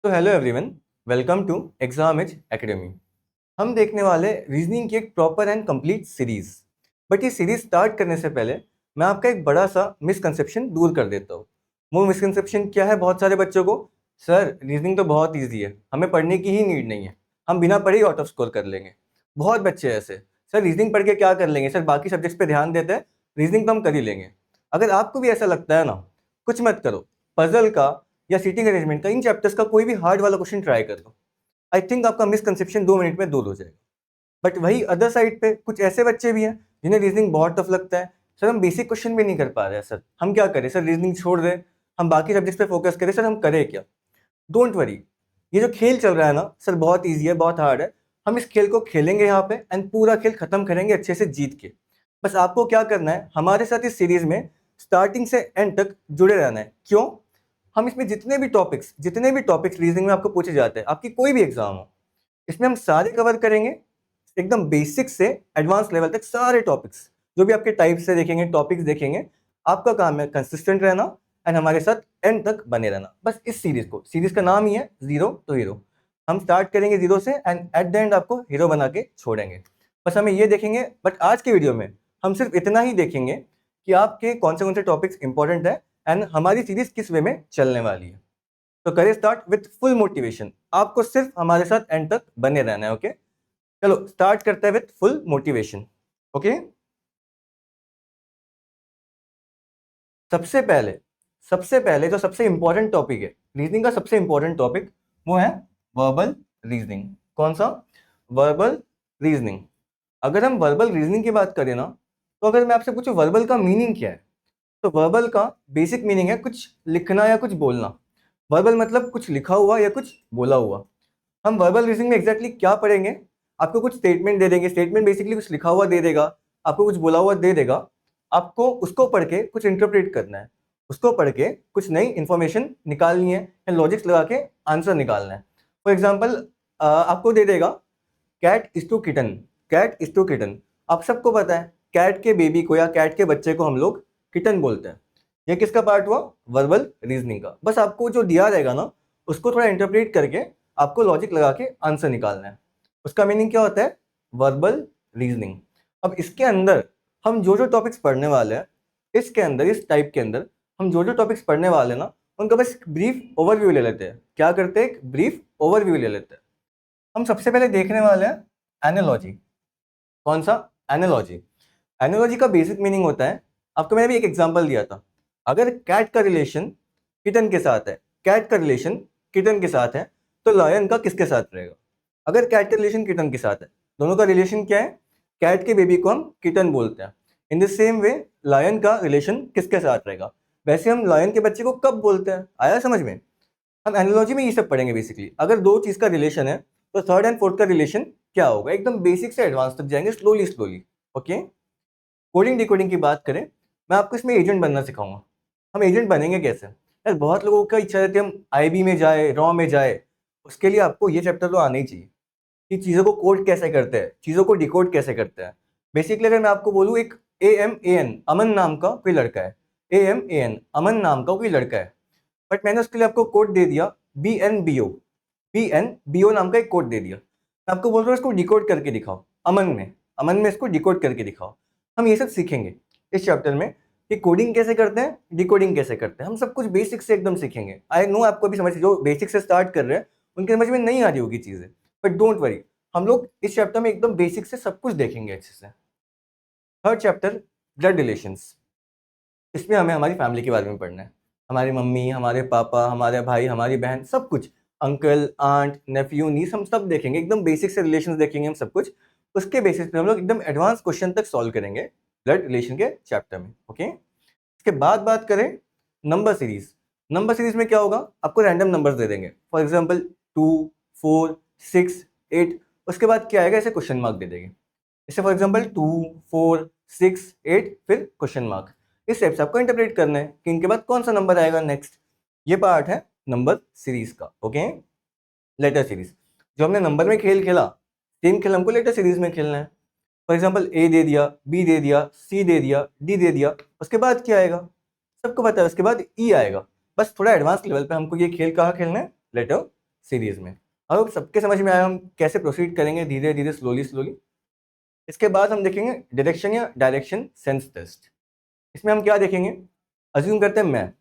तो hello everyone, welcome to exam edge academy. हम देखने वाले रीजनिंग की एक proper and complete series. But ये सीरीज स्टार्ट करने से पहले मैं आपका एक बड़ा सा मिसकंसेप्शन दूर कर देता हूँ। वो मिसकंसेप्शन क्या है बहुत सारे बच्चों को? सर रीजनिंग तो बहुत ईजी है, हमें पढ़ने की ही नीड नहीं है, हम बिना पढ़े ही आउट ऑफ स्कोर कर लेंगे। बहुत बच्चे ऐसे, सर रीजनिंग पढ़ के क्या कर लेंगे, सर बाकी सब्जेक्ट्स पे ध्यान देते हैं, रीजनिंग तो हम कर ही लेंगे। अगर आपको भी ऐसा लगता है ना, कुछ मत करो, पजल का या सीटिंग अरेंजमेंट का, इन चैप्टर्स का कोई भी हार्ड वाला क्वेश्चन ट्राई कर लो। आई थिंक आपका मिसकंसेप्शन 2 मिनट में दूर हो जाएगा। बट वही अदर साइड पे कुछ ऐसे बच्चे भी हैं जिन्हें रीजनिंग बहुत टफ लगता है। सर हम बेसिक क्वेश्चन भी नहीं कर पा रहे हैं, सर हम क्या करें, सर रीजनिंग छोड़ दें, हम बाकी सब्जेक्ट्स पे फोकस करें, सर हम करें क्या? डोंट वरी, ये जो खेल चल रहा है ना सर, बहुत ईजी है, बहुत हार्ड है। हम इस खेल को खेलेंगे यहाँ पे एंड पूरा खेल खत्म करेंगे अच्छे से जीत के। बस आपको क्या करना है, हमारे साथ इस सीरीज में स्टार्टिंग से एंड तक जुड़े रहना है। क्यों? हम इसमें जितने भी टॉपिक्स रीजनिंग में आपको पूछे जाते हैं, आपकी कोई भी एग्जाम हो, इसमें हम सारे कवर करेंगे, एकदम बेसिक से एडवांस लेवल तक सारे टॉपिक्स। जो भी आपके टाइप से देखेंगे, टॉपिक्स देखेंगे, आपका काम है कंसिस्टेंट रहना एंड हमारे साथ एंड तक बने रहना। बस इस सीरीज का नाम ही है जीरो टू हीरो। हम स्टार्ट करेंगे जीरो से एंड एट द एंड आपको हीरो बना के छोड़ेंगे। बस हमें ये देखेंगे, बट आज के वीडियो में हम सिर्फ इतना ही देखेंगे कि आपके कौन से टॉपिक्स इंपॉर्टेंट है एंड हमारी सीरीज किस वे में चलने वाली है। तो करें स्टार्ट विथ फुल मोटिवेशन, आपको सिर्फ हमारे साथ एंड तक बने रहना है। ओके, चलो स्टार्ट करते हैं विथ फुल मोटिवेशन। ओके, सबसे पहले जो सबसे इंपॉर्टेंट टॉपिक है रीजनिंग का, सबसे इंपॉर्टेंट टॉपिक वो है वर्बल रीजनिंग। कौन सा? Verbal reasoning. अगर हम वर्बल रीजनिंग की बात करें ना, तो अगर मैं आपसे पूछूं वर्बल का मीनिंग क्या है, तो वर्बल का बेसिक मीनिंग है कुछ लिखना या कुछ बोलना। वर्बल मतलब कुछ लिखा हुआ या कुछ बोला हुआ। हम वर्बल रीजनिंग में एग्जैक्टली क्या पढ़ेंगे? आपको कुछ स्टेटमेंट दे देंगे, स्टेटमेंट बेसिकली कुछ लिखा हुआ दे देगा, आपको कुछ बोला हुआ दे देगा, आपको उसको पढ़ के कुछ इंटरप्रेट करना है, उसको पढ़ के कुछ नई इंफॉर्मेशन निकालनी है या लॉजिक्स लगा के आंसर निकालना है। फॉर एग्जाम्पल आपको दे देगा cat is to kitten, cat is to kitten. आप सबको पता है कैट के बेबी को या कैट के बच्चे को हम लोग किटन बोलते हैं। ये किसका पार्ट हुआ? वर्बल रीजनिंग का। बस आपको जो दिया रहेगा ना, उसको थोड़ा इंटरप्रेट करके आपको लॉजिक लगा के आंसर निकालना है। उसका मीनिंग क्या होता है? Verbal reasoning. अब इसके अंदर हम जो जो टॉपिक्स पढ़ने वाले हैं, इसके अंदर इस टाइप के अंदर हम जो जो टॉपिक्स पढ़ने वाले हैं ना, उनका बस ब्रीफ ओवरव्यू ले लेते हैं। क्या करते हैं? एक ब्रीफ ओवरव्यू ले लेते हैं। हम सबसे पहले देखने वाले हैं एनालॉजी। कौन सा? एनालॉजी। एनालॉजी का बेसिक मीनिंग होता है, आपको मैंने भी एक एग्जांपल दिया था, अगर कैट का रिलेशन किटन के साथ है, कैट का रिलेशन किटन के साथ है, तो लायन का किसके साथ रहेगा? अगर कैट का रिलेशन किटन के साथ है, दोनों का रिलेशन क्या है? कैट के बेबी को हम किटन बोलते हैं। In the same way lion का रिलेशन किसके साथ रहेगा? वैसे हम लायन के बच्चे को कब बोलते हैं? आया समझ में? हम एनालॉजी में ये सब पढ़ेंगे। बेसिकली अगर दो चीज का रिलेशन है, तो थर्ड एंड फोर्थ का रिलेशन क्या होगा? एकदम बेसिक से एडवांस तक जाएंगे, slowly slowly. Okay, coding decoding की बात करें, मैं आपको इसमें एजेंट बनना सिखाऊंगा। हम एजेंट बनेंगे कैसे? यार बहुत लोगों का इच्छा रहती है हम आईबी में जाए, रॉ में जाए। उसके लिए आपको ये चैप्टर तो आना ही चाहिए कि चीज़ों को कोड कैसे करते हैं, चीज़ों को डिकोड कैसे करते हैं। बेसिकली अगर मैं आपको बोलूँ, एक AMAN अमन नाम का कोई लड़का है, AMAN अमन नाम का कोई लड़का है, बट मैंने उसके लिए आपको कोड दे दिया BNBO नाम का एक कोड दे दिया। मैं आपको बोल रहा हूँ इसको डिकोड करके दिखाओ, अमन में इसको डिकोड करके दिखाओ। हम ये सब सीखेंगे इस चैप्टर में कि कोडिंग कैसे करते हैं, डिकोडिंग कैसे करते हैं। हम सब कुछ बेसिक से एकदम सीखेंगे। आई नो आपको भी समझ, जो बेसिक से स्टार्ट कर रहे हैं उनके समझ में नहीं आ रही होगी चीज़ें, बट डोंट वरी, हम लोग इस चैप्टर में एकदम बेसिक से सब कुछ देखेंगे अच्छे से। Third chapter, blood relations. इसमें हमें हमारी फैमिली के बारे में पढ़ना है। हमारी मम्मी, हमारे पापा, हमारे भाई, हमारी बहन, सब कुछ, अंकल, आंट, नेफ्यू, नीस, हम सब देखेंगे। एकदम बेसिक से रिलेशंस देखेंगे हम सब कुछ। उसके बेसिस पे हम लोग एकदम एडवांस क्वेश्चन तक सॉल्व करेंगे ब्लड रिलेशन के चैप्टर में। ओके, इसके बाद बात करें नंबर सीरीज। नंबर सीरीज में क्या होगा? आपको रैंडम नंबर्स दे देंगे। For example 2, 4, 6, 8। उसके बाद क्या आएगा? ऐसे क्वेश्चन मार्क दे देंगे। जैसे फॉर एग्जाम्पल 2, 4, 6, 8 फिर क्वेश्चन मार्क। इस टाइप से आपको इंटरप्रेट करना है कि इनके बाद कौन सा नंबर आएगा नेक्स्ट। ये पार्ट है नंबर सीरीज का। Okay, letter series. जो हमने नंबर में खेल खेला, सेम खेल हमको लेटर सीरीज में खेलना है। फॉर एग्जाम्पल A दे दिया, B दे दिया, C दे दिया, D दे दिया, उसके बाद क्या आएगा? सबको पता है, उसके बाद E आएगा। बस थोड़ा एडवांस लेवल पे हमको ये खेल कहाँ खेलना है? लेटर सीरीज में। अब सबके समझ में आया हम कैसे प्रोसीड करेंगे, धीरे धीरे स्लोली। इसके बाद हम देखेंगे डायरेक्शन या डायरेक्शन सेंस टेस्ट। इसमें हम क्या देखेंगे, अज्यूम करते हैं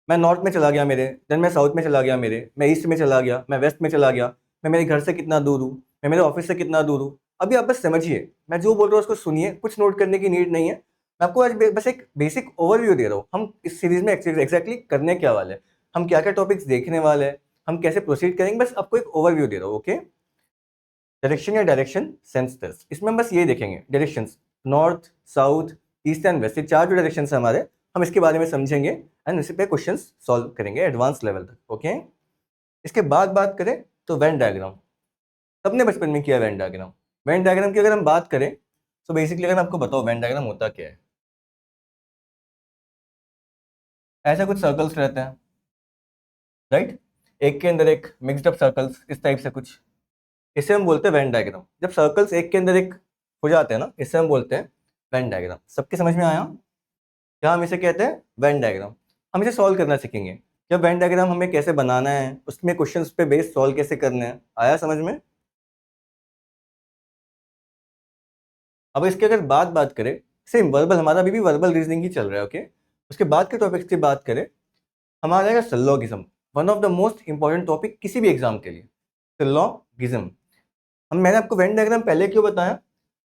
मैं नॉर्थ में चला गया मेरे, देन मैं साउथ में चला गया मेरे, मैं ईस्ट में चला गया, मैं वेस्ट में चला गया, मैं मेरे घर से कितना दूर हूँ, मैं मेरे ऑफिस से कितना दूर हूँ। अभी आप बस समझिए, मैं जो बोल रहा हूँ उसको सुनिए, कुछ नोट करने की नीड नहीं है। मैं आपको आज बस एक बेसिक ओवरव्यू दे रहा हूँ, हम इस सीरीज में एग्जैक्टली करने क्या वाले हैं, हम क्या क्या टॉपिक्स देखने वाले हैं, हम कैसे प्रोसीड करेंगे, बस आपको एक ओवरव्यू दे रहा हूँ। ओके, डायरेक्शन या डायरेक्शन सेंस टेस्ट, इसमें हम बस ये देखेंगे directions, north south east and west, ये चार जो डायरेक्शन है हमारे, हम इसके बारे में समझेंगे एंड इसी पे क्वेश्चन सॉल्व करेंगे एडवांस लेवल तक। ओके, इसके बाद बात करें तो वेन डायग्राम, सबने बचपन में किया वेन डायग्राम। वेन डायग्राम की अगर हम बात करें तो बेसिकली अगर मैं आपको बताऊं वेन डायग्राम होता क्या है, ऐसा कुछ सर्कल्स रहते हैं, राइट, एक के अंदर एक मिक्सड अप सर्कल्स, इस टाइप से कुछ, इसे हम बोलते हैं वेन डायग्राम। जब सर्कल्स एक के अंदर एक हो जाते हैं ना, इसे हम बोलते हैं वेन डायग्राम। सबके समझ में आया, क्या हम इसे कहते हैं वेन डायग्राम। हम इसे सॉल्व करना सीखेंगे, जब वेन डायग्राम हमें कैसे बनाना है, उसमें क्वेश्चंस पे बेस्ड सॉल्व कैसे करने हैं, आया समझ में। अब इसकी अगर बात करें, सेम वर्बल, हमारा अभी भी वर्बल रीजनिंग ही चल रहा है। ओके, उसके बाद के टॉपिक्स की बात करें, हमारा है syllogism, one of the most important topic किसी भी एग्जाम के लिए, सिलोगिज्म। हम मैंने आपको वेन डायग्राम पहले क्यों बताया,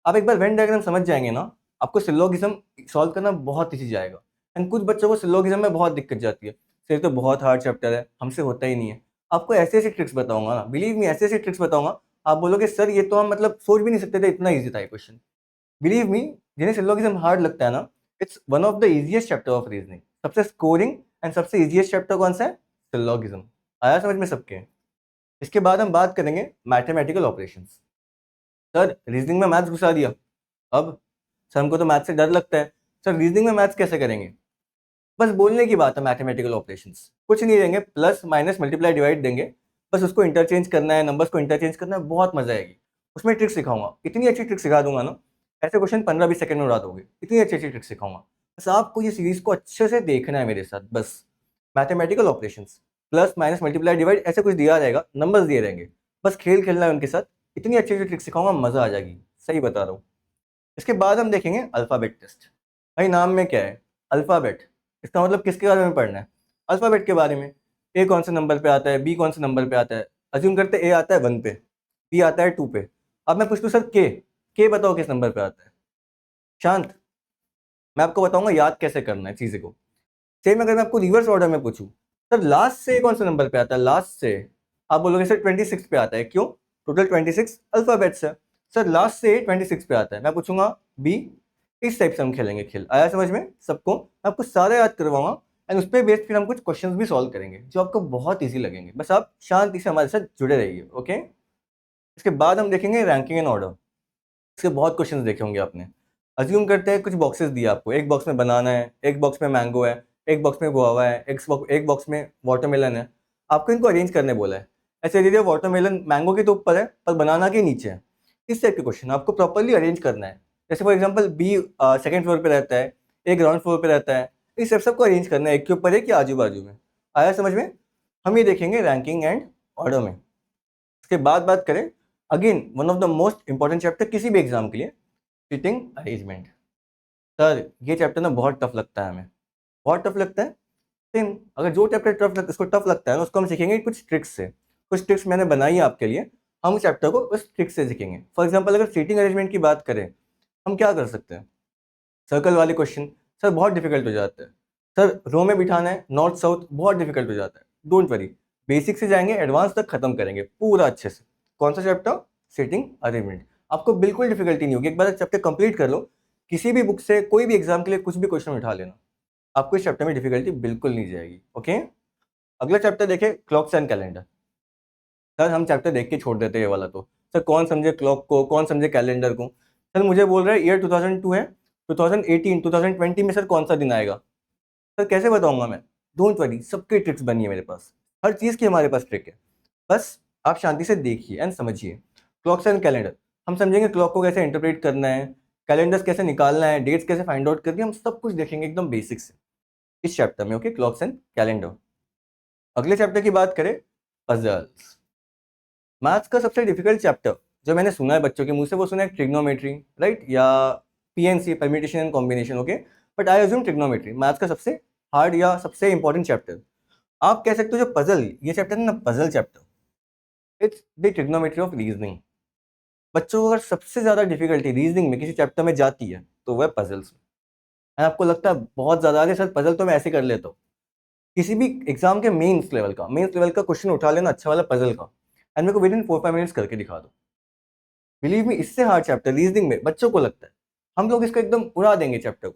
आप एक बार वेन डायग्राम समझ जाएंगे ना, आपको सिलोगिज्म सॉल्व करना बहुत ईजी जाएगा। एंड कुछ बच्चों को सिलोगिज्म में बहुत दिक्कत जाती है, सर तो बहुत हार्ड चैप्टर है, हमसे होता ही नहीं है। आपको ऐसे ऐसी ट्रिक्स बताऊंगा ना, बिलीव मी, ऐसे ऐसी ट्रिक्स बताऊंगा, आप बोलोगे सर ये तो हम मतलब सोच भी नहीं सकते थे, इतना ईजी था ये क्वेश्चन। बिलीव मी, जिन्हें सिलोगिज्म हार्ड लगता है ना, it's one of the easiest chapter of reasoning. सबसे स्कोरिंग एंड सबसे इजीएस्ट चैप्टर कौन सा है, सिलोगिज्म। आया समझ में सबके। इसके बाद हम बात करेंगे मैथमेटिकल ऑपरेशंस। सर रीजनिंग में मैथ्स घुसा दिया, अब सर हमको तो मैथ्स से डर लगता है, सर रीजनिंग में मैथ्स कैसे करेंगे। बस बोलने की बात है, मैथमेटिकल ऑपरेशंस कुछ नहीं देंगे, प्लस माइनस मल्टीप्लाई डिवाइड देंगे, बस उसको इंटरचेंज करना है, नंबर्स को इंटरचेंज करना है, बहुत मजा आएगी। उसमें ट्रिक्स सिखाऊंगा, इतनी अच्छी ट्रिक्स सिखा दूंगा ना, ऐसे क्वेश्चन 15-20 सेकंड में उड़ा दोगे, इतनी अच्छी अच्छी ट्रिक्स सिखाऊंगा। बस आपको ये सीरीज को अच्छे से देखना है मेरे साथ, बस mathematical operations, plus minus multiply divide, ऐसे कुछ दिया रहेगा, नंबर्स दिए रहेंगे, बस खेल खेलना है उनके साथ, इतनी अच्छी अच्छी ट्रिक्स सिखाऊंगा, मजा आ जाएगी, सही बता रहा हूँ। इसके बाद हम देखेंगे अल्फाबेट टेस्ट। भाई नाम में क्या है, अल्फाबेट, इसका मतलब किसके बारे में पढ़ना है, अल्फाबेट के बारे में। ए कौन से नंबर पे आता है, बी कौन से नंबर पे आता है, अज्यूम करते ए आता है 1 पे, बी आता है 2 पे। अब मैं पूछ लूँ सर के बताओ किस नंबर पे आता है, शांत, मैं आपको बताऊंगा याद कैसे करना है चीज़ें को। सेम अगर मैं आपको रिवर्स ऑर्डर में पूछूं, सर लास्ट से कौन से नंबर पे आता है, लास्ट से, आप बोलोगे सर 26 पे आता है, क्यों, टोटल 26 अल्फाबेट्स है, सर लास्ट से 26 पे आता है, मैं पूछूंगा बी। इस टाइप से हम खेलेंगे खेल, आया समझ में सबको, मैं आपको सारा याद करवाऊंगा एंड उस पर बेस्ड फिर हम कुछ क्वेश्चंस भी सॉल्व करेंगे जो आपको बहुत ईजी लगेंगे, बस आप शांति से हमारे साथ जुड़े रहिए। ओके, इसके बाद हम देखेंगे रैंकिंग एंड ऑर्डर। इसके बहुत क्वेश्चंस देखे होंगे आपने। अज्यूम करते हैं कुछ बॉक्सेस दिया आपको, एक बॉक्स में बनाना है, एक बॉक्स में मैंगो है, एक बॉक्स में गुआवा है, एक बॉक्स में वाटरमेलन है, आपको इनको अरेंज करने बोला है। ऐसे दे दिया वाटरमेलन मैंगो के तो ऊपर है पर बनाना के नीचे है, इस टाइप के क्वेश्चन आपको प्रॉपरली अरेंज करना है। जैसे for example B second floor पे रहता है, ए ग्राउंड फ्लोर पे रहता है, इस टाइप सबको अरेंज करना है, एक के ऊपर एक या आजू बाजू में, आया समझ में। हम ये देखेंगे रैंकिंग एंड ऑर्डर में। इसके बाद बात करें, again one of the most important chapter किसी भी एग्जाम के लिए, सीटिंग अरेंजमेंट। सर ये चैप्टर ना बहुत टफ लगता है हमें, बहुत टफ लगता है। सेम, अगर जो चैप्टर इसको टफ लगता है ना, उसको हम सीखेंगे कुछ ट्रिक्स से, कुछ ट्रिक्स मैंने बनाई है आपके लिए, हम उस चैप्टर को उस ट्रिक्स से सीखेंगे। फॉर एग्जाम्पल अगर सीटिंग अरेंजमेंट की बात करें, हम क्या कर सकते हैं, सर्कल वाले क्वेश्चन सर बहुत डिफिकल्ट हो जाते हैं, सर रो में बिठाना है नॉर्थ साउथ बहुत डिफिकल्ट हो जाता है, डोंट वरी, बेसिक से जाएंगे एडवांस तक खत्म करेंगे पूरा अच्छे से। कौन सा चैप्टर, सीटिंग अरेंजमेंट, आपको बिल्कुल डिफिकल्टी नहीं होगी, एक बार चैप्टर कंप्लीट कर लो, किसी भी बुक से कोई भी एग्जाम के लिए कुछ भी क्वेश्चन उठा लेना, आपको इस चैप्टर में डिफिकल्टी बिल्कुल नहीं जाएगी। ओके, अगला चैप्टर देखें क्लॉक्स एंड कैलेंडर। सर हम चैप्टर देख के छोड़ देते हैं ये वाला तो, सर कौन समझे क्लॉक को, कौन समझे कैलेंडर को। सर मुझे बोल रहे हैं ईयर 2002 है, 2018 2020 में सर कौन सा दिन आएगा, सर कैसे बताऊंगा मैं, डोंट वरी, सबकी ट्रिक्स बनी है मेरे पास, हर चीज़ की हमारे पास ट्रिक है, बस आप शांति से देखिए एंड समझिए। क्लॉक्स एंड कैलेंडर, हम समझेंगे क्लॉक को कैसे इंटरप्रेट करना है, कैलेंडर्स कैसे निकालना है, डेट्स कैसे फाइंड आउट करनी है, हम सब कुछ देखेंगे एकदम बेसिक से इस चैप्टर में। Okay, clocks and calendar. अगले चैप्टर की बात करें, पजल्स। मैथ्स का सबसे डिफिकल्ट चैप्टर जो मैंने सुना है बच्चों के मुंह से वो सुना है ट्रिग्नोमेट्री, राइट, या PNC, permutation and combination, okay, but I assume trigonometry maths का सबसे हार्ड या सबसे इंपॉर्टेंट चैप्टर। आप कह सकते हो जो पजल, ये चैप्टर है ना, puzzle chapter, it's the trigonometry of reasoning. बच्चों को अगर सबसे ज्यादा डिफिकल्टी रीजनिंग में किसी चैप्टर में जाती है तो वह पजल्स में। And आपको लगता है बहुत ज्यादा, अरे सर पजल तो मैं ऐसे कर लेता हूँ, किसी भी एग्जाम के मेंस लेवल का क्वेश्चन उठा लेना अच्छा वाला पजल का, एंड मेरे को विद इन 4-5 मिनट्स करके दिखा दो। बिलीव मी, इससे हार्ड चैप्टर रीजनिंग में बच्चों को लगता है, हम लोग इसको एकदम उड़ा देंगे चैप्टर को,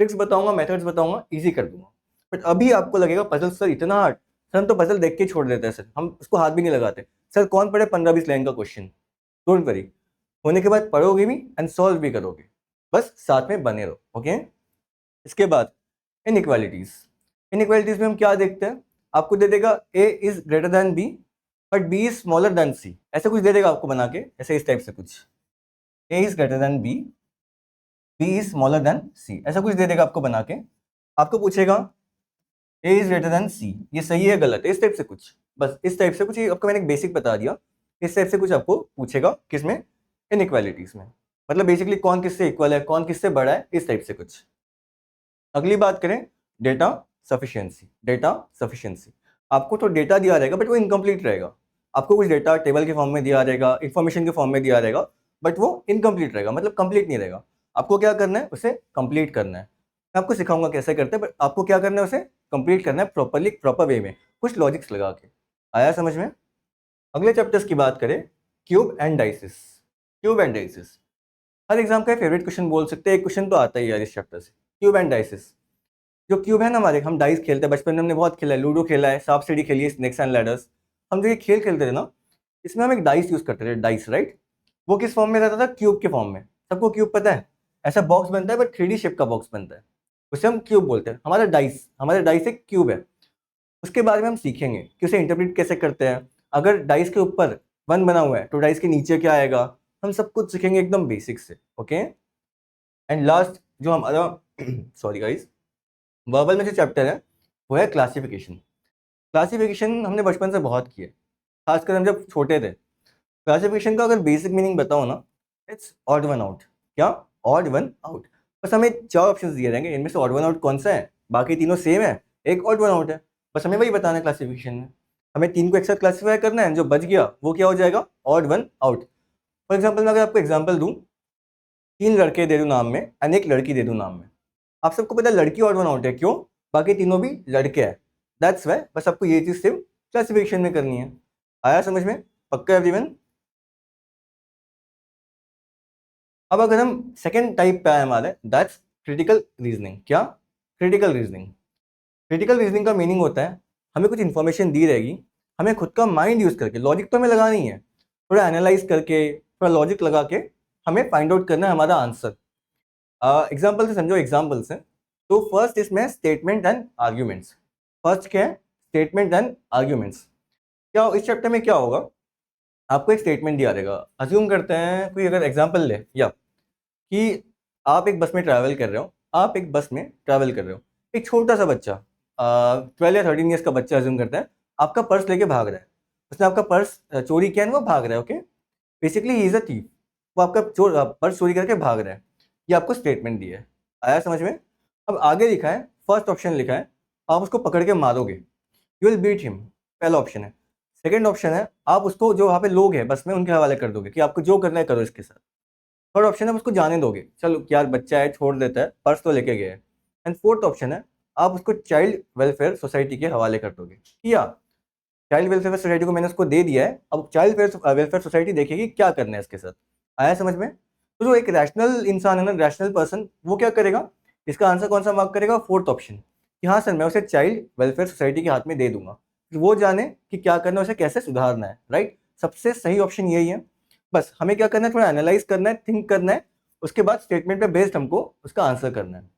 ट्रिक्स बताऊंगा, मेथड्स बताऊंगा, इजी कर दूंगा। बट अभी आपको लगेगा पजल सर इतना हार्ड, सर हम तो पजल देख के ही छोड़ देते हैं, सर हम उसको हाथ भी नहीं लगाते, सर कौन पढ़े 15-20 लाइन का क्वेश्चन। डोंट वरी, होने के बाद पढ़ोगे भी एंड सॉल्व भी करोगे, बस साथ में बने रहो, ओके। इसके बाद इनइक्वालिटीज। इनइक्वालिटीज में हम क्या देखते हैं, आपको दे देगा A is greater than B but B is smaller than C, ऐसे कुछ दे देगा आपको बना के, ऐसे इस टाइप से कुछ, A is greater than B, B is smaller than C, ऐसा कुछ दे देगा आपको बना के। आपको पूछेगा A is greater than C, ये सही है गलत है, इस टाइप से कुछ, बस इस टाइप से कुछ, ये आपको मैंने एक बेसिक बता दिया। इस टाइप से कुछ आपको पूछेगा, किसमें, इनइक्वालिटीज में, मतलब बेसिकली कौन किससे इक्वल है, कौन किससे बड़ा है, इस टाइप से कुछ। अगली बात करें, डेटा सफिशिएंसी। डेटा सफिशिएंसी, आपको तो डेटा दिया रहेगा बट वो इनकम्प्लीट रहेगा, आपको कुछ डेटा टेबल के फॉर्म में दिया रहेगा, इंफॉर्मेशन के फॉर्म में दिया रहेगा, बट वो इनकम्प्लीट रहेगा, मतलब कंप्लीट नहीं रहेगा। आपको क्या करना है, उसे कंप्लीट करना है। मैं आपको सिखाऊंगा कैसे करते हैं, बट आपको क्या करना है, उसे कंप्लीट करना है प्रॉपरली, प्रॉपर वे में, कुछ लॉजिक्स लगा के। आया समझ में। अगले चैप्टर्स की बात करें, cube and dices. Cube and dices हर एग्जाम का फेवरेट क्वेश्चन बोल सकते हैं, एक क्वेश्चन तो आता ही है इस चैप्टर से, क्यूब एंड डाइसिस। जो क्यूब है ना हमारे, हम डाइस खेलते हैं, बचपन में हमने बहुत खेला है, लूडो खेला है, सांप सीढ़ी खेली है, स्नेक्स एंड लैडर्स। हम जो ये खेल खेलते थे ना, इसमें हम एक डाइस यूज करते थे, डाइस, राइट। वो किस फॉर्म में रहता था, क्यूब के फॉर्म में। सबको क्यूब पता है, ऐसा बॉक्स बनता है बट 3D शेप का बॉक्स बनता है, उसे हम क्यूब बोलते हैं। हमारा डाइस एक क्यूब है। उसके बारे में हम सीखेंगे कि उसे इंटरप्रेट कैसे करते हैं, अगर डाइस के ऊपर 1 बना हुआ है तो डाइस के नीचे क्या आएगा, हम सब कुछ सीखेंगे एकदम बेसिक से, ओके। एंड लास्ट जो हमारा सॉरी गाइस, वर्बल में जो चैप्टर है वो है क्लासिफिकेशन। क्लासिफिकेशन हमने बचपन से बहुत किया, खासकर हम जब छोटे थे। क्लासिफिकेशन का अगर बेसिक मीनिंग बताओ ना, इट्स ऑड वन आउट। क्या, ऑड वन आउट। बस हमें 4 ऑप्शन दिए जाएंगे, इनमें से ऑड वन आउट कौन सा है, बाकी तीनों सेम है, एक ऑड वन आउट है, बस हमें वही बताना है क्लासिफिकेशन में। हमें 3 को एक साथ क्लासीफाई करना है, जो बच गया वो क्या हो जाएगा, odd one out. For example मैं अगर आपको एग्जाम्पल दूँ, 3 लड़के दे दूँ नाम में एंड एक लड़की दे दूँ नाम में, आप सबको पता है लड़की ऑड वन आउट है, क्यों, बाकी तीनों भी लड़के हैं, दैट्स वाई। बस आपको ये चीज सिर्फ क्लासिफिकेशन में करनी है। आया समझ में, पक्का एवरीवन। अब अगर हम सेकंड टाइप पे आए हमारे, दैट्स क्रिटिकल रीजनिंग। क्या, क्रिटिकल रीजनिंग। क्रिटिकल रीजनिंग का मीनिंग होता है, हमें कुछ इन्फॉर्मेशन दी रहेगी, हमें खुद का माइंड यूज करके, लॉजिक तो हमें लगानी है, थोड़ा एनालाइज करके, थोड़ा लॉजिक लगा के हमें फाइंड आउट करना है हमारा आंसर। एग्जाम्पल से समझो, एग्जाम्पल से। तो फर्स्ट इसमें स्टेटमेंट एंड आर्ग्यूमेंट्स। फर्स्ट क्या है, स्टेटमेंट एंड आर्ग्यूमेंट्स। क्या इस चैप्टर में क्या होगा, आपको एक स्टेटमेंट दिया रहेगा, अज्यूम करते हैं कोई अगर एग्जाम्पल ले, या कि आप एक बस में ट्रैवल कर रहे हो, आप एक बस में ट्रैवल कर रहे हो, एक छोटा सा बच्चा, 12 या 13 ईयर्स का बच्चा अज्यूम करते हैं, आपका पर्स लेके भाग रहा है, उसने आपका पर्स चोरी किया है, वो भाग रहा है, okay. Basically he is a thief, वो आपका पर्स चोरी करके भाग रहा है, ये आपको स्टेटमेंट दी है। आया समझ में। अब आगे लिखा है, फर्स्ट ऑप्शन लिखा है, आप उसको पकड़ के मारोगे, यू विल बीट हिम, पहला ऑप्शन है। सेकंड ऑप्शन है, आप उसको जो वहाँ पे लोग हैं बस में उनके हवाले कर दोगे कि आपको जो करना है करो इसके साथ। थर्ड ऑप्शन है, आप उसको जाने दोगे, चलो यार बच्चा है छोड़ देता है, पर्स तो लेके गए। एंड फोर्थ ऑप्शन है, आप उसको चाइल्ड वेलफेयर सोसाइटी के हवाले कर दोगे। किया, चाइल्ड वेलफेयर सोसाइटी को मैंने उसको दे दिया है, अब चाइल्ड वेलफेयर सोसाइटी देखेगी क्या करना है इसके साथ। आया समझ में। तो जो एक रैशनल इंसान है ना, रैशनल पर्सन, वो क्या करेगा, इसका आंसर कौन सा मार्क करेगा, फोर्थ ऑप्शन, कि हाँ सर मैं उसे चाइल्ड वेलफेयर सोसाइटी के हाथ में दे दूंगा, फिर वो जाने कि क्या करना है, उसे कैसे सुधारना है, राइट। सबसे सही ऑप्शन यही है। बस हमें क्या करना है, थोड़ा एनालाइज करना है, थिंक करना है, उसके बाद स्टेटमेंट पे बेस्ड हमको उसका आंसर करना है।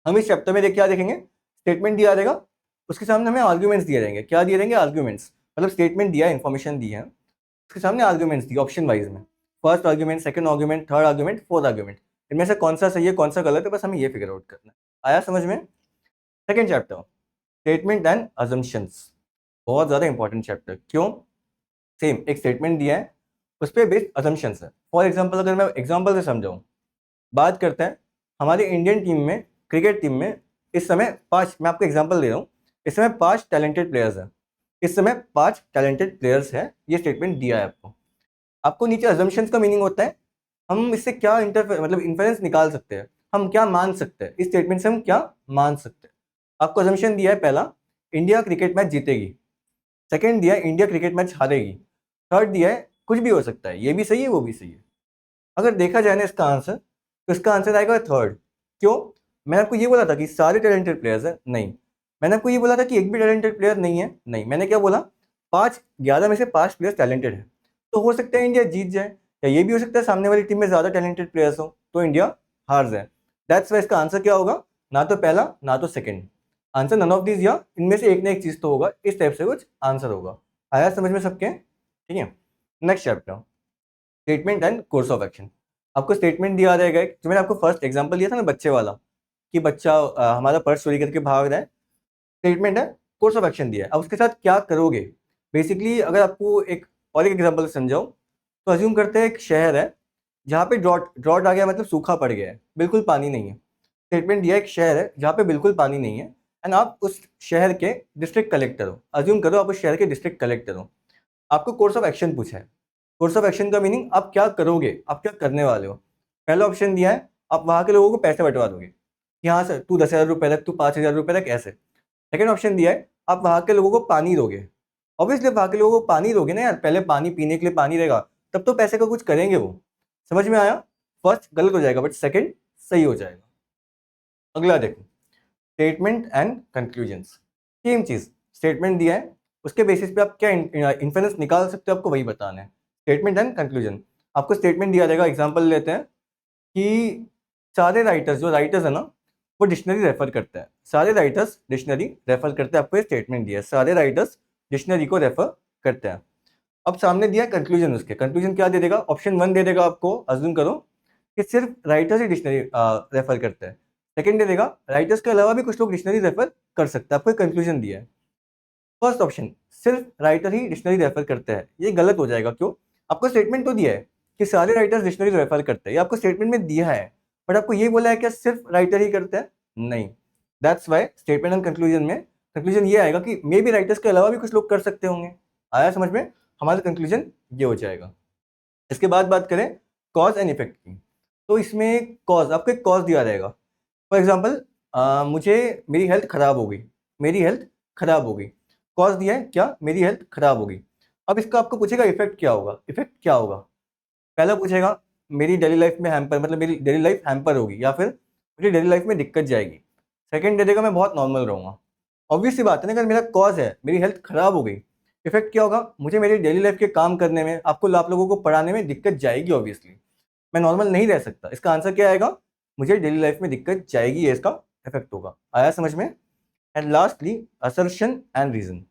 हम इस चैप्टर में क्या देखेंगे, स्टेटमेंट दिया रहेगा, उसके सामने हमें आर्ग्यूमेंट्स दिए रहेंगे। क्या दिए रहेंगे, आर्ग्यूमेंट्स, मतलब स्टेटमेंट दिया है, इन्फॉर्मेशन दी है, उसके सामने आर्ग्यूमेंट्स दी ऑप्शन वाइज में, first argument, second argument, third argument, fourth argument, इनमें से कौन सा सही है कौन सा गलत है, बस हमें ये फिगर आउट करना है। आया समझ में। Second chapter, statement and assumptions, बहुत ज्यादा इंपॉर्टेंट चैप्टर। क्यों, सेम एक स्टेटमेंट दिया है, उस पर बेस्ड असम्पशंस है। फॉर एग्जाम्पल अगर मैं एग्जाम्पल से समझाऊँ, बात करते हैं हमारी इंडियन टीम में, क्रिकेट टीम में इस समय 5, मैं आपको एग्जाम्पल दे रहा हूँ, इस समय 5 टैलेंटेड प्लेयर्स हैं, इस समय 5 टैलेंटेड प्लेयर्स हैं, ये स्टेटमेंट दिया है आपको। आपको नीचे अजम्पशंस का मीनिंग होता है हम इससे क्या मतलब इन्फेरेंस निकाल सकते हैं, हम क्या मान सकते हैं, इस स्टेटमेंट से हम क्या मान सकते हैं। आपको अजम्पशन दिया है पहला, इंडिया क्रिकेट मैच जीतेगी। सेकंड दिया है इंडिया क्रिकेट मैच हारेगी। थर्ड दिया है कुछ भी हो सकता है, ये भी सही है वो भी सही है। अगर देखा जाए ना इसका आंसर, तो इसका आंसर आएगा थर्ड। क्यों? मैंने आपको ये बोला था कि सारे टैलेंटेड प्लेयर्स हैं, नहीं। मैंने आपको ये बोला था कि एक भी टैलेंटेड प्लेयर नहीं है, नहीं। मैंने क्या बोला, 11 में से 5 प्लेयर्स टैलेंटेड है, तो हो सकता है इंडिया जीत जाए, या ये भी हो सकता है सामने वाली टीम में ज्यादा टैलेंटेड प्लेयर्स हो तो इंडिया हार जाए। दैट्स वाई इसका आंसर क्या होगा, ना तो पहला ना तो second, answer none of these, या इनमें से एक ना एक चीज तो होगा, इस टाइप से कुछ आंसर होगा। आया समझ में सबके? ठीक है, next chapter, statement and course of action. आपको स्टेटमेंट दिया रहेगा एक, जो मैंने आपको फर्स्ट एग्जांपल दिया था ना बच्चे वाला, कि बच्चा हमारा पर्स चोरी करके भाग रहा है, स्टेटमेंट है। कोर्स ऑफ एक्शन दिया है, अब उसके साथ क्या करोगे। बेसिकली अगर आपको एक और एक एग्जांपल समझाऊं, तो अज्यूम करते हैं एक शहर है जहाँ पे ड्रॉट ड्रॉट आ गया, मतलब सूखा पड़ गया है, बिल्कुल पानी नहीं है। स्टेटमेंट दिया है एक शहर है जहाँ पे बिल्कुल पानी नहीं है, एंड आप उस शहर के डिस्ट्रिक्ट कलेक्टर हो। अज्यूम करो आप उस शहर के डिस्ट्रिक्ट कलेक्टर हो, आपको कोर्स ऑफ एक्शन पूछा है। कोर्स ऑफ एक्शन का मीनिंग आप क्या करोगे, आप क्या करने वाले हो। पहला ऑप्शन दिया है आप वहां के लोगों को पैसे बंटवा दोगे, कि हाँ सर तू 10,000 रुपए रख, तू 5,000 रुपए रख, ऐसे। सेकेंड ऑप्शन दिया है आप वहां के लोगों को पानी दोगे। ऑब्वियसली वहां के लोगों को पानी दोगे ना यार, पहले पानी पीने के लिए पानी रहेगा, तब तो पैसे का कुछ करेंगे वो। समझ में आया? फर्स्ट गलत हो जाएगा बट सेकंड सही हो जाएगा। अगला देखो, स्टेटमेंट एंड कंक्लूजन्स। सेम चीज, स्टेटमेंट दिया है, उसके बेसिस पे आप क्या इन्फेरेंस निकाल सकते हो, आपको वही बताना है। स्टेटमेंट एंड कंक्लूजन, आपको स्टेटमेंट दिया जाएगा, एग्जांपल लेते हैं कि सारे राइटर्स, जो राइटर्स है ना, वो डिक्शनरी रेफर करते हैं, सारे राइटर्स डिक्शनरी रेफर करते हैं। आपको ये स्टेटमेंट दिया है, सारे राइटर्स डिक्शनरी को रेफर करते हैं। अब सामने दिया कंक्लूजन, उसके कंक्लूजन क्या दे देगा, ऑप्शन 1 दे देगा आपको, अज्यूम करो कि सिर्फ राइटर्स ही डिक्शनरी रेफर करते हैं। सेकंड दे देगा राइटर्स के अलावा भी कुछ लोग डिक्शनरी रेफर कर सकते हैं, आपको कंक्लूजन दिया है। फर्स्ट ऑप्शन सिर्फ राइटर ही डिक्शनरी रेफर करते हैं, ये गलत हो जाएगा। क्यों? आपको स्टेटमेंट तो दिया है कि सारे राइटर्स डिक्शनरी रेफर करते हैं, ये आपको स्टेटमेंट में दिया है, बट आपको ये बोला है कि सिर्फ राइटर ही करते हैं, नहीं। That's why statement and conclusion में कंक्लूजन ये आएगा कि मे बी राइटर्स के अलावा भी कुछ लोग कर सकते होंगे। आया समझ में? हमारा कंक्लूजन ये हो जाएगा। इसके बाद बात करें कॉज एंड इफेक्ट की, तो इसमें कॉज, आपको एक कॉज दिया रहेगा। फॉर एग्जाम्पल मुझे मेरी हेल्थ खराब हो गई, मेरी हेल्थ खराब हो गई, कॉज दिया है क्या, मेरी हेल्थ खराब हो गई। अब इसका आपको पूछेगा इफेक्ट क्या होगा, इफेक्ट क्या होगा। पहला पूछेगा मेरी डेली लाइफ में हैम्पर, मतलब मेरी डेली लाइफ हैम्पर होगी, या फिर मुझे डेली लाइफ में दिक्कत जाएगी। सेकंड दे देगा मैं बहुत नॉर्मल रहूंगा। ऑब्वियस सी बात है ना, अगर मेरा कॉज है मेरी हेल्थ खराब हो गई, इफेक्ट क्या होगा, मुझे मेरी डेली लाइफ के काम करने में, आपको आप लोगों को पढ़ाने में दिक्कत जाएगी, ऑब्वियसली मैं नॉर्मल नहीं रह सकता। इसका आंसर क्या आएगा, मुझे डेली लाइफ में दिक्कत जाएगी, ये इसका इफेक्ट होगा। आया समझ में? And lastly assertion and reason,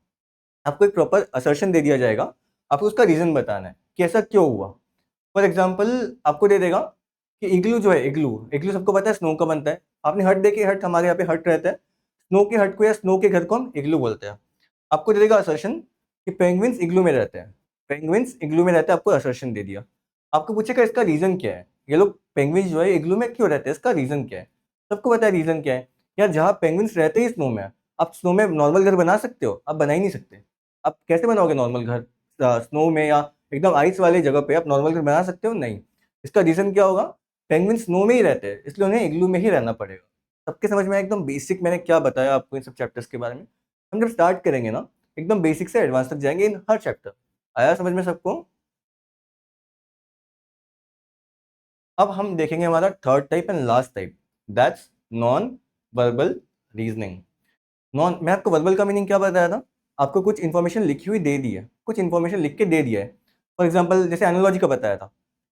आपको एक प्रॉपर असर्शन दे दिया जाएगा, आपको उसका रीजन बताना है कि ऐसा क्यों हुआ। फॉर एग्जाम्पल आपको दे देगा कि इग्लू जो है, इग्लू इग्लू सबको पता है स्नो का बनता है, आपने हट देखी, हट हमारे यहाँ पे हट रहता है, स्नो के हट को या स्नो के घर को हम इग्लू बोलते हैं। आपको दे देगा असर्शन कि पेंगुइन्स इग्लू में रहते हैं, पेंगुइन्स इग्लू में रहते हैं, आपको असर्शन दे दिया। आपको पूछेगा इसका रीजन क्या है, ये लोग पेंगुइन्स जो है इग्लू में क्यों रहते हैं, इसका रीजन क्या है। सबको पता है रीजन क्या है यार, जहाँ पेंगुइन्स रहते ही स्नो में है, आप स्नो में नॉर्मल घर बना सकते हो, आप बना ही नहीं सकते। आप कैसे बनाओगे नॉर्मल घर स्नो में, या एकदम आइस वाली जगह पे आप नॉर्मल घर बना सकते हो? नहीं। इसका रीजन क्या होगा, पेंगुइन स्नो में ही रहते हैं, इसलिए उन्हें इग्लू में ही रहना पड़ेगा। सबके समझ में आया? एकदम बेसिक मैंने क्या बताया आपको इन सब चैप्टर्स के बारे में। हम जब स्टार्ट करेंगे ना, एकदम बेसिक से एडवांस तक जाएंगे इन हर चैप्टर। आया समझ में सबको? अब हम देखेंगे हमारा third type and last type, that's non verbal reasoning. Non, मैं आपको वर्बल का मीनिंग क्या बताया था, आपको कुछ इन्फॉर्मेशन लिखी हुई दे दी है, कुछ इन्फॉर्मेशन लिख के दे दिया है। फॉर एग्जाम्पल जैसे एनालॉजी का बताया था,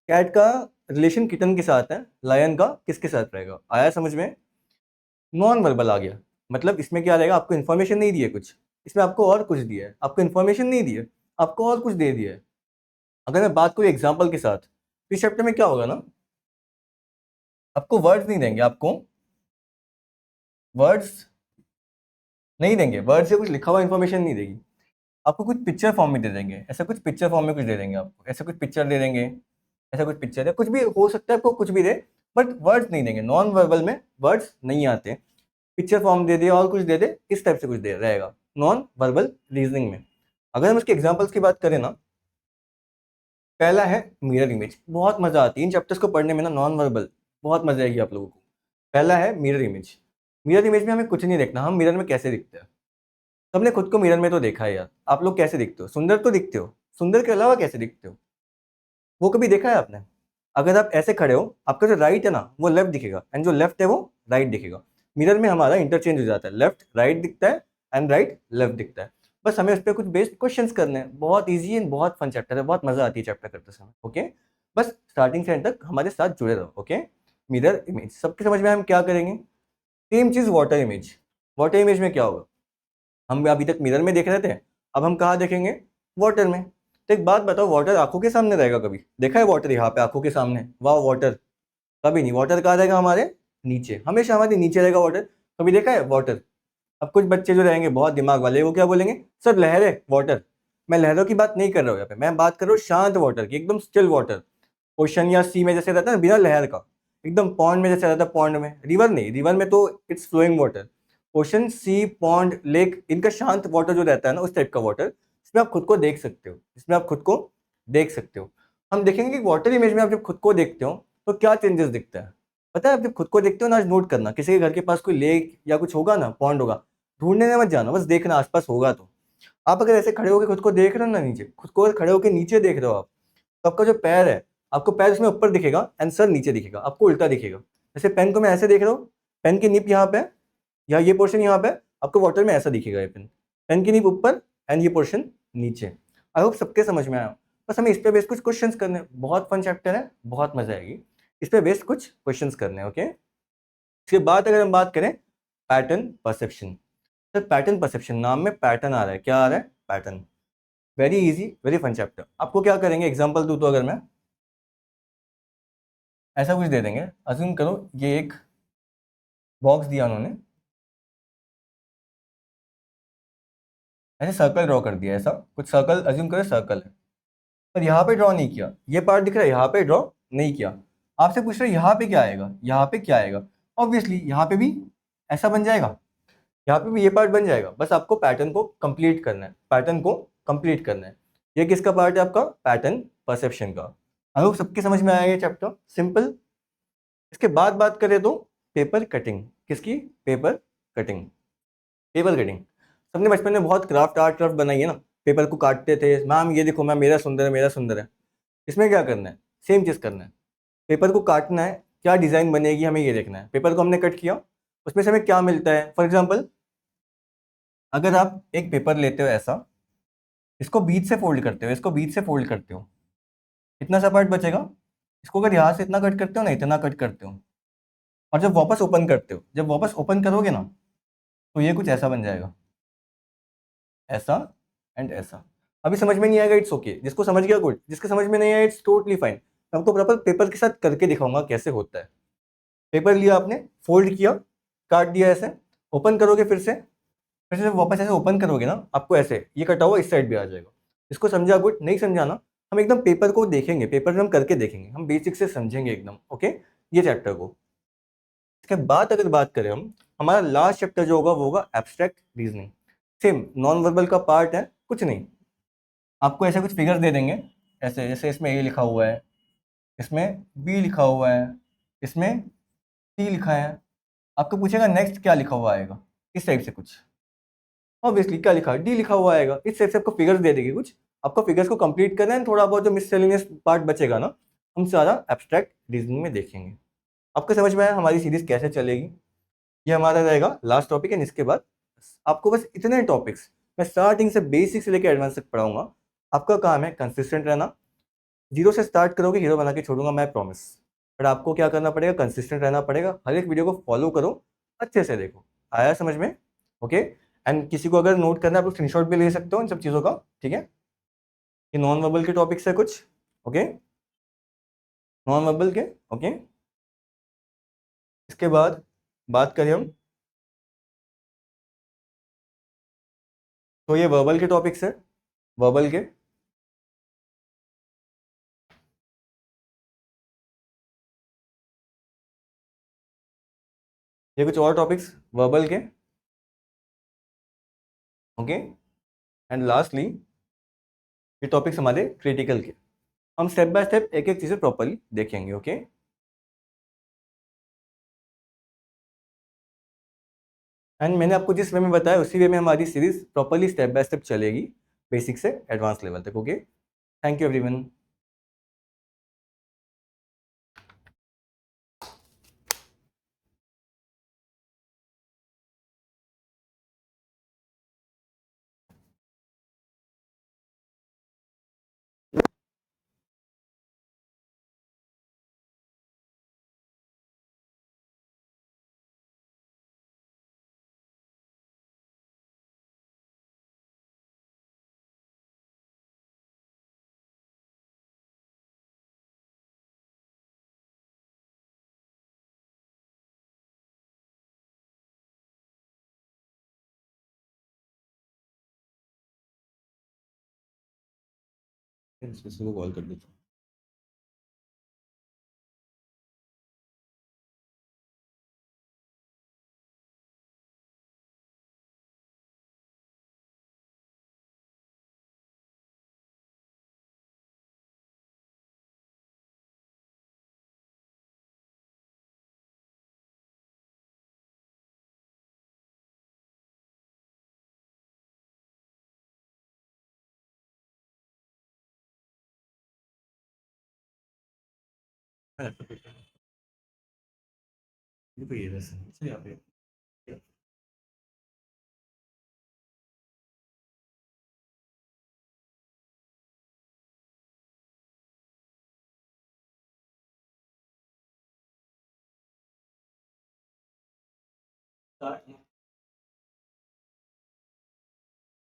कैट का रिलेशन किटन के साथ है, लायन का किसके साथ रहेगा। आया समझ में? नॉन वर्बल आ गया, मतलब इसमें क्या रहेगा, आपको इन्फॉर्मेशन नहीं दी है कुछ, इसमें आपको और कुछ दिया है, आपको इन्फॉर्मेशन नहीं दी है, आपको और कुछ दे दिया है। अगर मैं बात करूँ एग्जाम्पल के साथ, तो इस चैप्टर में क्या होगा ना, आपको वर्ड्स नहीं देंगे, आपको वर्ड्स नहीं देंगे, वर्ड से कुछ लिखा हुआ इन्फॉर्मेशन नहीं देगी। आपको कुछ पिक्चर फॉर्म में दे देंगे, ऐसा कुछ पिक्चर फॉर्म में कुछ दे देंगे आपको, ऐसा कुछ पिक्चर दे देंगे, ऐसा कुछ पिक्चर है, कुछ भी हो सकता है, आपको कुछ भी दे, बट वर्ड्स नहीं देंगे। नॉन वर्बल में वर्ड्स नहीं आते। पिक्चर फॉर्म दे दे और कुछ दे दे, इस टाइप से कुछ दे रहेगा नॉन वर्बल रीजनिंग में। अगर हम इसके एग्जांपल्स की बात करें ना, पहला है मिरर इमेज। बहुत मजा आती है इन चैप्टर्स को पढ़ने में ना, नॉन वर्बल, बहुत मजा आएगी आप लोगों को। पहला है मिरर इमेज। मिरर इमेज में हमें कुछ नहीं देखना, हम मिरर में कैसे दिखते हैं। सबने खुद को मिरर में तो देखा है यार, आप लोग कैसे दिखते हो? सुंदर तो दिखते हो, सुंदर के अलावा कैसे दिखते हो, वो कभी देखा है आपने? अगर आप ऐसे खड़े हो, आपका जो राइट है ना वो लेफ्ट दिखेगा, एंड जो लेफ्ट है वो राइट दिखेगा। मिरर में हमारा इंटरचेंज हो जाता है, लेफ्ट राइट दिखता है एंड राइट लेफ्ट दिखता है। बस हमें उस पर कुछ बेस्ड क्वेश्चंस करने हैं। बहुत ईजी एंड बहुत फन चैप्टर है, बहुत मजा आती है चैप्टर करते समय। ओके, बस स्टार्टिंग से एंड तक हमारे साथ जुड़े रहो। ओके, मिरर इमेज सबके समझ में, हम क्या करेंगे? सेम चीज वाटर इमेज। वाटर इमेज में क्या होगा? हम अभी तक मिरर में देख रहे थे, अब हम कहाँ देखेंगे? वाटर में। तो एक बात बताओ, वाटर आंखों के सामने रहेगा कभी? देखा है वाटर यहाँ पे आंखों के सामने? वाह वाटर, कभी नहीं। वाटर कहाँ रहेगा? हमारे नीचे, हमेशा हमारे नीचे रहेगा वाटर। कभी देखा है वाटर? अब कुछ बच्चे जो रहेंगे बहुत दिमाग वाले, वो क्या बोलेंगे? सर लहर है वाटर। मैं लहरों की बात नहीं कर रहा हूँ यहाँ पे, मैं बात कर रहा हूँ शांत वाटर की, एकदम स्टिल वाटर। ओशन या सी में जैसे रहता है ना, बिना लहर का, एकदम पॉन्ड में जैसे रहता है, पॉन्ड में, रिवर नहीं, रिवर में तो it's flowing water. Ocean, sea, pond, lake, इनका शांत वाटर जो रहता है ना, उस टाइप का वाटर, इसमें आप खुद को देख सकते हो, इसमें आप खुद को देख सकते हो। हम देखेंगे कि वाटर इमेज में आप जब खुद को देखते हो तो क्या चेंजेस दिखता है। पता है, आप जब खुद को देखते हो ना, आज नोट करना, किसी के घर के पास कोई लेक या कुछ होगा ना, पॉन्ड होगा, ढूंढने में मत जाना, बस देखना आसपास होगा तो। आप अगर ऐसे खड़े होकर खुद को देख रहे हो ना नीचे, खुद को अगर खड़े होकर नीचे देख रहे हो आप, तो आपका जो पैर है, आपको पैर उसमें ऊपर दिखेगा एंड सर नीचे दिखेगा, आपको उल्टा दिखेगा। जैसे पेन को मैं ऐसे देख रहा हूँ, पेन की निप यहाँ पे है, या ये पोर्शन यहाँ पे है, आपको वाटर में ऐसा दिखेगा ये पेन, पेन की निप ऊपर एंड ये पोर्शन नीचे। आई होप सबके समझ में आया। बस हमें इस पे बेस कुछ क्वेश्चंस करने हैं। बहुत फन चैप्टर है, बहुत मजा आएगी। इस पे बेस कुछ क्वेश्चंस करने हैं। ओके, इसके बाद अगर हम बात करें pattern perception. Sir pattern perception, नाम में पैटर्न आ रहा है, क्या आ रहा है? Pattern. Very easy, very fun chapter. आपको क्या करेंगे, एग्जांपल दूं तो, अगर मैं ऐसा कुछ दे देंगे, अज्यूम करो ये एक बॉक्स दिया उन्होंने, ऐसे सर्कल ड्रॉ कर दिया, ऐसा कुछ सर्कल अज्यूम करो, सर्कल है, पर यहाँ पे ड्रॉ नहीं किया, ये पार्ट दिख रहा है, यहाँ पे ड्रॉ नहीं किया। आपसे पूछ रहे यहाँ पे क्या आएगा, यहाँ पे क्या आएगा? ऑब्वियसली यहाँ पे भी ऐसा बन जाएगा, यहाँ पे भी ये पार्ट बन जाएगा। बस आपको पैटर्न को कंप्लीट करना है, पैटर्न को कंप्लीट करना है। ये किसका पार्ट है? आपका पैटर्न परसेप्शन का। आई होप सबके समझ में आया ये चैप्टर, सिंपल। इसके बाद बात करें तो पेपर कटिंग। किसकी? Paper cutting. पेपर कटिंग, सबने बचपन में बहुत क्राफ्ट, आर्ट क्राफ्ट बनाई है ना, पेपर को काटते थे, मैम ये देखो मैम, मेरा सुंदर है, मेरा सुंदर है। इसमें क्या करना है? सेम चीज़ करना है, पेपर को काटना है, क्या डिज़ाइन बनेगी हमें ये देखना है। पेपर को हमने कट किया, उसमें से हमें क्या मिलता है? फॉर एग्जाम्पल, अगर आप एक पेपर लेते हो ऐसा, इसको बीच से फोल्ड करते हो, इसको बीच से फोल्ड करते हो, इतना सा पार्ट बचेगा। इसको अगर यहाँ से इतना कट करते हो ना, इतना कट करते हो, और जब वापस ओपन करते हो, जब वापस ओपन करोगे ना, तो ये कुछ ऐसा बन जाएगा, ऐसा एंड ऐसा। अभी समझ में नहीं आएगा, इट्स ओके, जिसको समझ गया गुड, जिसके समझ में नहीं आया इट्स टोटली फाइन। मैं आपको प्रॉपर पेपर के साथ करके दिखाऊंगा कैसे होता है। पेपर लिया आपने, फोल्ड किया, काट दिया ऐसे, ओपन करोगे फिर से जब वापस ऐसे ओपन करोगे ना, आपको ऐसे ये कटा हुआ इस साइड भी आ जाएगा। इसको समझा गुड, नहीं समझा ना, हम एकदम पेपर को देखेंगे, पेपर में हम करके देखेंगे, हम बेसिक से समझेंगे एकदम। ओके, ये चैप्टर को। इसके बाद अगर बात करें हम, हमारा लास्ट चैप्टर जो होगा वो होगा abstract reasoning. Same non verbal का पार्ट है, कुछ नहीं, आपको ऐसे कुछ फिगर्स दे देंगे, ऐसे जैसे इसमें ए लिखा हुआ है, इसमें बी लिखा हुआ है, इसमें सी लिखा है, आपको पूछेगा नेक्स्ट क्या लिखा हुआ आएगा, इस टाइप से कुछ। ऑब्वियसली क्या लिखा है? डी लिखा हुआ आएगा। इस टाइप से आपको फिगर्स दे देगी कुछ, आपको फिगर्स को कंप्लीट करना है, थोड़ा बहुत जो मिससेलेनियस पार्ट बचेगा ना, हम सारा एब्स्ट्रैक्ट रीजनिंग में देखेंगे। आपको समझ में आया हमारी सीरीज कैसे चलेगी? ये हमारा रहेगा लास्ट टॉपिक है। इसके बाद आपको बस इतने टॉपिक्स मैं स्टार्टिंग से बेसिक से लेकर एडवांस तक पढ़ाऊंगा। आपका काम है कंसिस्टेंट रहना। जीरो से स्टार्ट करोगे, हीरो बना के छोड़ूंगा मैं, प्रॉमिस। बट आपको क्या करना पड़ेगा? कंसिस्टेंट रहना पड़ेगा, हर एक वीडियो को फॉलो करो, अच्छे से देखो। आया समझ में? ओके। एंड किसी को अगर नोट करना है, आप लोग स्क्रीनशॉट भी ले सकते हो इन सब चीज़ों का, ठीक है? ये नॉन वर्बल के टॉपिक्स है कुछ, ओके, नॉन वर्बल के, ओके। इसके बाद बात करें हम, तो ये वर्बल के टॉपिक्स है। वर्बल के? ये कुछ और टॉपिक्स वर्बल के? ओके, एंड लास्टली ये टॉपिक्स हमारे क्रिटिकल के। हम स्टेप बाय स्टेप एक एक चीज़ें प्रॉपरली देखेंगे। ओके, एंड मैंने आपको जिस वे में बताया उसी वे में हमारी series properly step by step चलेगी, बेसिक से एडवांस लेवल तक। Okay, thank you everyone. को कॉल कर देता हूँ। ये तो ये बस यहाँ पे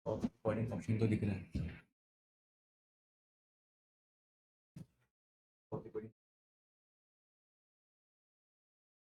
रिकॉर्डिंग फंक्शन तो दिख रहा है।